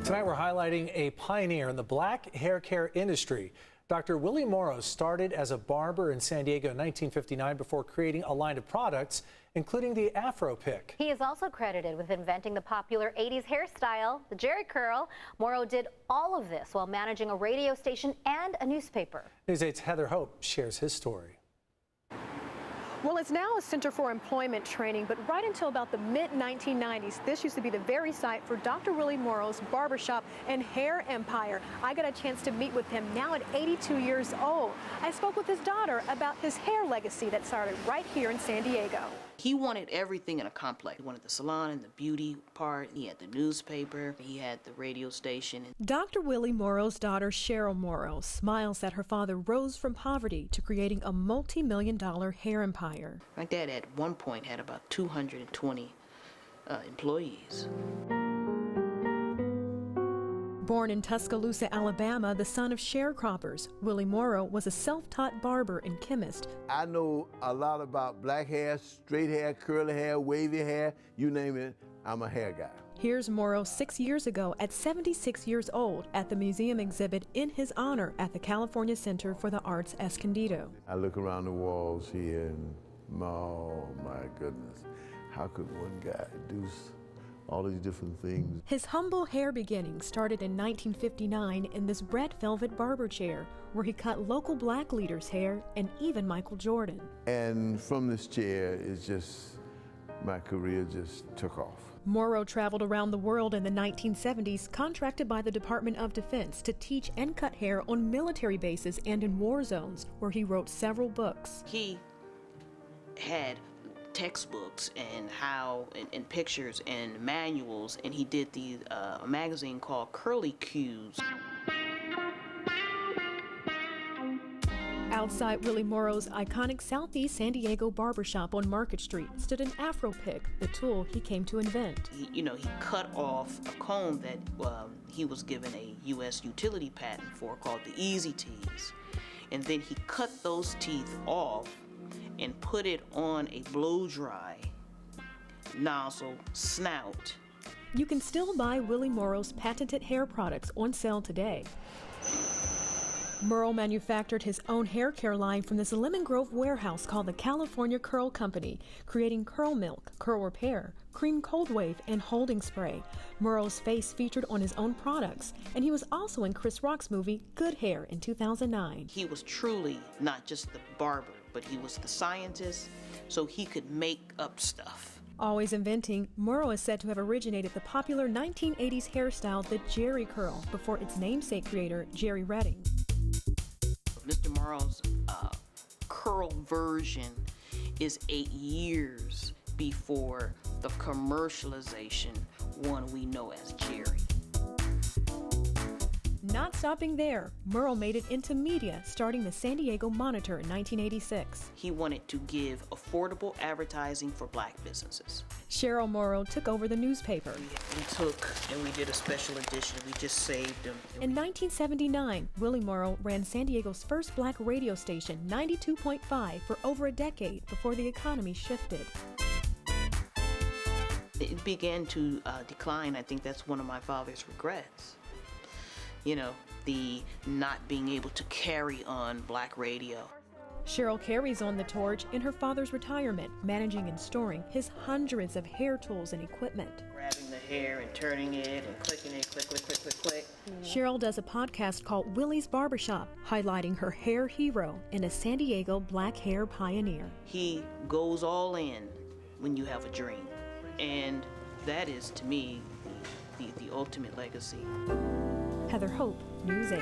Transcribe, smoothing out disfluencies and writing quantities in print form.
Tonight we're highlighting a pioneer in the black hair care industry. Dr. Willie Morrow started as a barber in San Diego in 1959 before creating a line of products, including the Afro pick. He is also credited with inventing the popular 80s hairstyle, the Jheri Curl. Morrow did all of this while managing a radio station and a newspaper. News 8's Heather Hope shares his story. Well, it's now a center for employment training, but right until about the mid-1990s, this used to be the very site for Dr. Willie Morrow's barbershop and hair empire. I got a chance to meet with him now at 82 years old. I spoke with his daughter about his hair legacy that started right here in San Diego. He wanted everything in a complex. He wanted the salon and the beauty part. He had the newspaper. He had the radio station. Dr. Willie Morrow's daughter, Cheryl Morrow, smiles that her father rose from poverty to creating a multi-million-dollar hair empire. My dad at one point had about 220 employees. Born in Tuscaloosa, Alabama, the son of sharecroppers, Willie Morrow was a self-taught barber and chemist. I know a lot about black hair, straight hair, curly hair, wavy hair, you name it, I'm a hair guy. Here's Morrow 6 years ago at 76 years old at the museum exhibit in his honor at the California Center for the Arts Escondido. I look around the walls here and, oh my goodness, how could one guy do all these different things? His humble hair beginnings started in 1959 in this red velvet barber chair where he cut local black leaders' hair and even Michael Jordan. And from this chair, it's just, my career just took off. Morrow traveled around the world in the 1970s, contracted by the Department of Defense to teach and cut hair on military bases and in war zones, where he wrote several books. He had textbooks and and pictures and manuals, and he did a magazine called Curly Cues. Outside Willie Morrow's iconic Southeast San Diego barbershop on Market Street stood an Afro pick, the tool he came to invent. He cut off a comb that he was given a U.S. utility patent for called the Easy Tease, and then he cut those teeth off and put it on a blow-dry nozzle snout. You can still buy Willie Morrow's patented hair products on sale today. Merle manufactured his own hair care line from this Lemon Grove warehouse called the California Curl Company, creating curl milk, curl repair, cream cold wave, and holding spray. Morrow's face featured on his own products, and he was also in Chris Rock's movie Good Hair in 2009. He was truly not just the barber, but he was the scientist, so he could make up stuff. Always inventing, Morrow is said to have originated the popular 1980s hairstyle, the Jheri Curl, before its namesake creator, Jerry Redding. Mr. Morrow's curl version is 8 years before the commercialization one we know as Jheri. Not stopping there, Merle made it into media, starting the San Diego Monitor in 1986. He wanted to give affordable advertising for black businesses. Cheryl Morrow took over the newspaper. We took and we did a special edition. We just saved them. In 1979, Willie Morrow ran San Diego's first black radio station, 92.5, for over a decade before the economy shifted. It began to decline. I think that's one of my father's regrets. The not being able to carry on black radio. Cheryl carries on the torch in her father's retirement, managing and storing his hundreds of hair tools and equipment. Grabbing the hair and turning it and clicking it, click, click, click, click, click. Cheryl does a podcast called Willie's Barbershop, highlighting her hair hero and a San Diego black hair pioneer. He goes all in when you have a dream, and that is, to me, the ultimate legacy. Heather Hope, News 8.